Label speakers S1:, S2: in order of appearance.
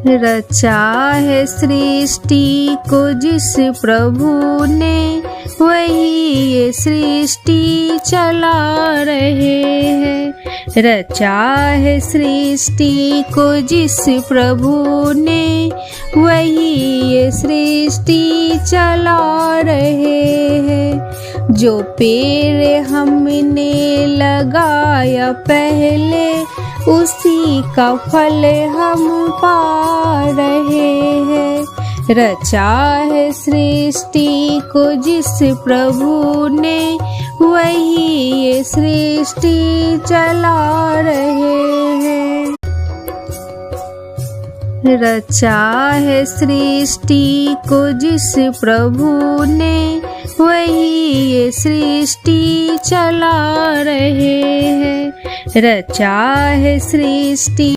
S1: रचा है सृष्टि को जिस प्रभु ने, वही ये सृष्टि चला रहे हैं। रचा है सृष्टि को जिस प्रभु ने, वही ये सृष्टि चला रहे हैं। जो पेड़ हमने लगाया पहले, उसी का फल हम पा रहे हैं। रचा है सृष्टि को जिस प्रभु ने, वही ये सृष्टि चला रहे हैं। रचा है सृष्टि को जिस प्रभु ने, वही ये सृष्टि चला रहे हैं। रचा है सृष्टि